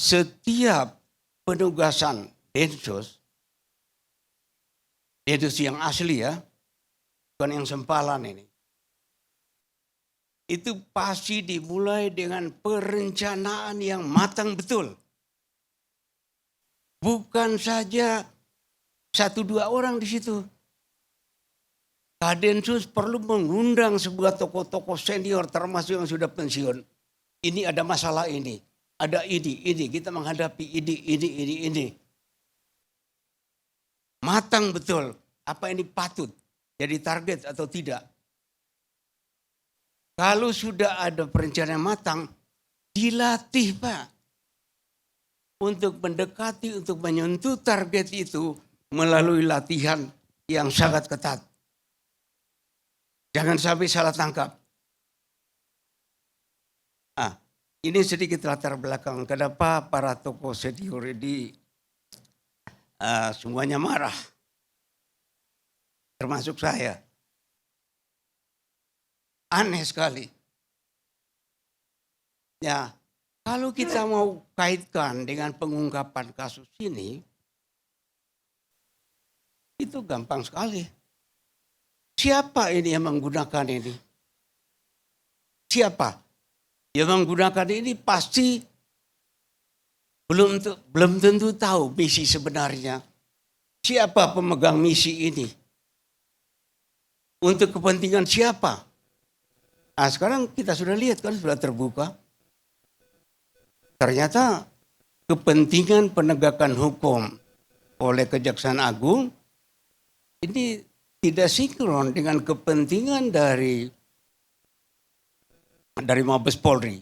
setiap penugasan Densus yang asli ya, bukan yang sempalan ini. Itu pasti dimulai dengan perencanaan yang matang betul. Bukan saja 1-2 orang di situ. Kadensus perlu mengundang sebuah tokoh-tokoh senior termasuk yang sudah pensiun. Ini ada masalah ini, ada ini, kita menghadapi ini. Matang betul, apa ini patut jadi target atau tidak. Kalau sudah ada perencanaan matang, dilatih Pak. Untuk mendekati, untuk menyentuh target itu melalui latihan yang sangat ketat. Jangan sampai salah tangkap. Ini sedikit latar belakang kenapa para tokoh senior ini semuanya marah. Termasuk saya. Aneh sekali. Ya, kalau kita mau kaitkan dengan pengungkapan kasus ini, itu gampang sekali. Siapa ini yang menggunakan ini? Siapa? Yang menggunakan ini pasti belum tentu tahu misi sebenarnya. Siapa pemegang misi ini? Untuk kepentingan siapa? Nah, sekarang kita sudah lihat kan, sudah terbuka. Ternyata kepentingan penegakan hukum oleh Kejaksaan Agung ini tidak sinkron dengan kepentingan dari Mabes Polri.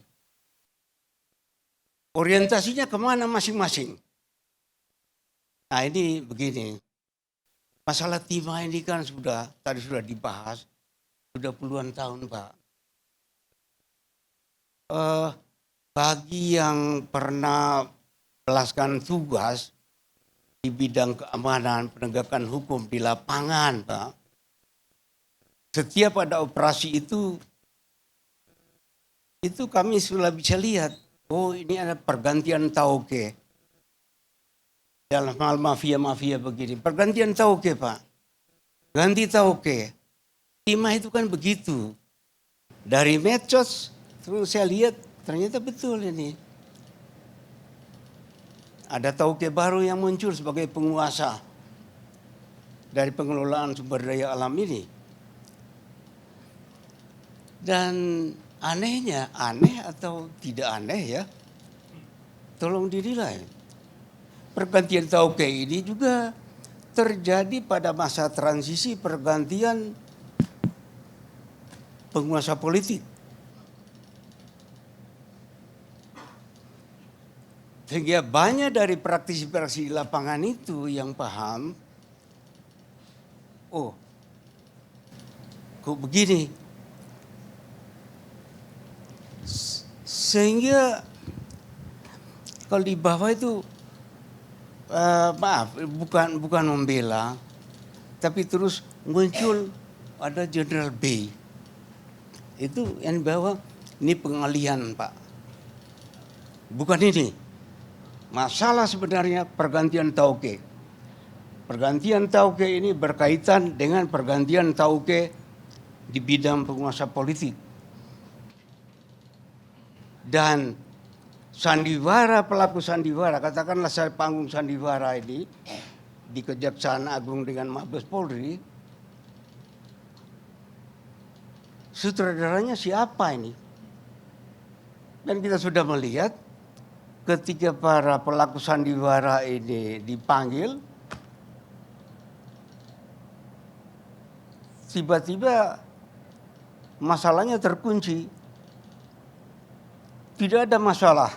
Orientasinya kemana masing-masing? Nah ini begini, masalah timah ini kan tadi sudah dibahas, sudah puluhan tahun Pak. Bagi yang pernah melaksanakan tugas di bidang keamanan, penegakan hukum di lapangan, Pak. Setiap ada operasi itu kami sudah bisa lihat, oh ini ada pergantian tauke. Dalam hal mafia-mafia begini, pergantian tauke Pak. Ganti tauke. Timah itu kan begitu. Dari medsos, terus saya lihat ternyata betul ini. Ada tauke baru yang muncul sebagai penguasa dari pengelolaan sumber daya alam ini. Dan anehnya, aneh atau tidak aneh ya, tolong dinilai. Pergantian tauke ini juga terjadi pada masa transisi pergantian penguasa politik. Sehingga banyak dari praktisi-praktisi di lapangan itu yang paham, oh kok begini. Sehingga kalau di bawah itu, maaf bukan membela, tapi terus muncul ada Jenderal B. Itu yang di bawah, ini pengalihan Pak. Bukan ini. Masalah sebenarnya pergantian tauke. Pergantian tauke ini berkaitan dengan pergantian tauke di bidang penguasa politik. Dan sandiwara, pelaku sandiwara, katakanlah saya panggung sandiwara ini di Kejaksaan Agung dengan Mabes Polri, sutradaranya siapa ini? Dan kita sudah melihat ketika para pelaku sandiwara ini dipanggil, tiba-tiba masalahnya terkunci. Tidak ada masalah.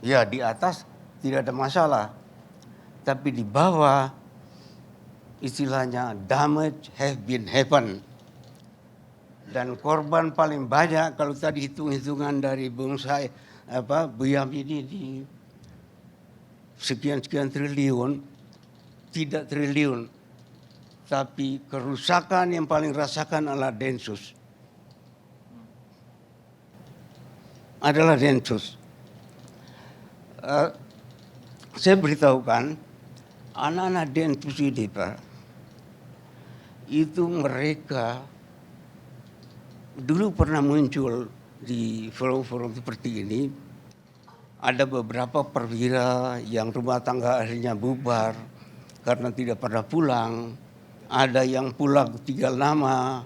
Ya di atas tidak ada masalah. Tapi di bawah istilahnya damage have been happen. Dan korban paling banyak kalau tadi hitung-hitungan dari Bung Buyam ini di sekian-sekian triliun, tidak triliun. Tapi kerusakan yang paling rasakan adalah Densus. Eh, saya beritahukan anak-anak Densus ini Pak, itu mereka dulu pernah muncul di forum-forum seperti ini. Ada beberapa perwira yang rumah tangga akhirnya bubar karena tidak pernah pulang. Ada yang pulang tinggal nama.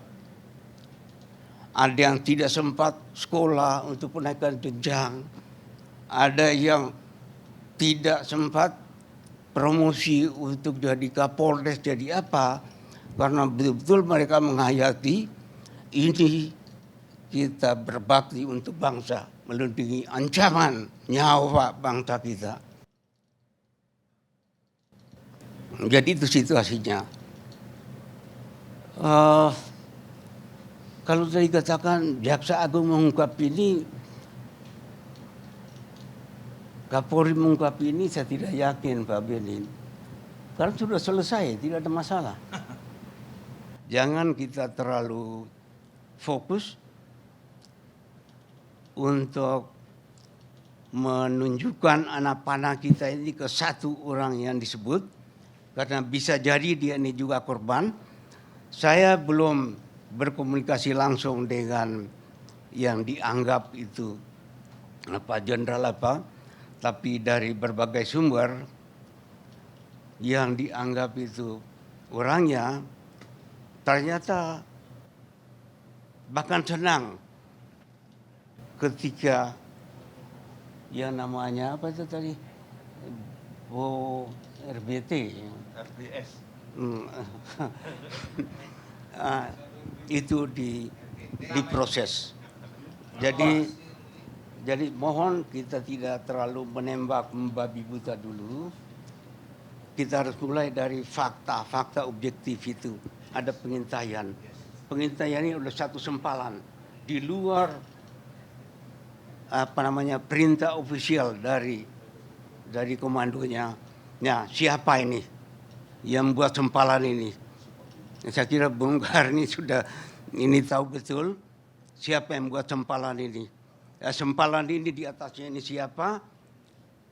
Ada yang tidak sempat sekolah untuk menaikkan jenjang. Ada yang tidak sempat promosi untuk jadi Kapolres, jadi apa. Karena betul-betul mereka menghayati ini kita berbakti untuk bangsa, melindungi ancaman nyawa bangsa kita. Jadi itu situasinya. Kalau tadi katakan Jaksa Agung mengungkap ini, Kapolri mengungkap ini, saya tidak yakin Pak Benin. Karena sudah selesai, tidak ada masalah. Jangan kita terlalu fokus untuk menunjukkan anak panah kita ini ke satu orang yang disebut, karena bisa jadi dia ini juga korban. Saya belum berkomunikasi langsung dengan yang dianggap itu jenderal apa, tapi dari berbagai sumber yang dianggap itu orangnya ternyata bahkan senang ketika yang namanya apa itu tadi, RBT, RBS, itu diproses. Jadi mohon kita tidak terlalu menembak membabi buta dulu. Kita harus mulai dari fakta objektif itu. Ada pengintaian. Pengintaian ini adalah satu sempalan di luar perintah ofisial dari komandonya. Nah, siapa ini yang buat sempalan ini? Saya kira Bung Karni sudah ini tahu betul siapa yang buat sempalan ini. Ya, sempalan ini di atasnya ini siapa?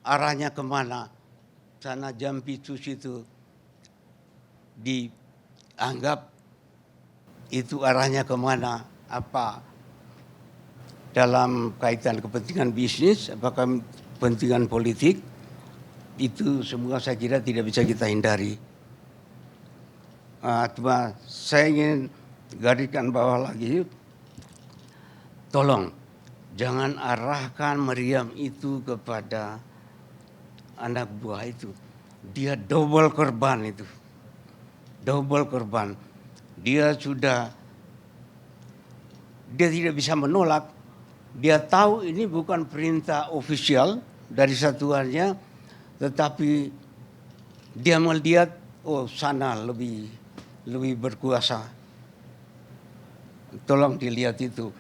Arahnya kemana? Sana Jampitsus itu dianggap itu arahnya kemana? Apa dalam kaitan kepentingan bisnis, apakah kepentingan politik, itu semua saya kira tidak bisa kita hindari. Cuma saya ingin gariskan bawah lagi, tolong jangan arahkan meriam itu kepada anak buah itu. Dia double korban itu. Double korban. Dia tidak bisa menolak. Dia tahu ini bukan perintah ofisial dari satuannya, tetapi dia melihat, oh sana lebih berkuasa. Tolong dilihat itu.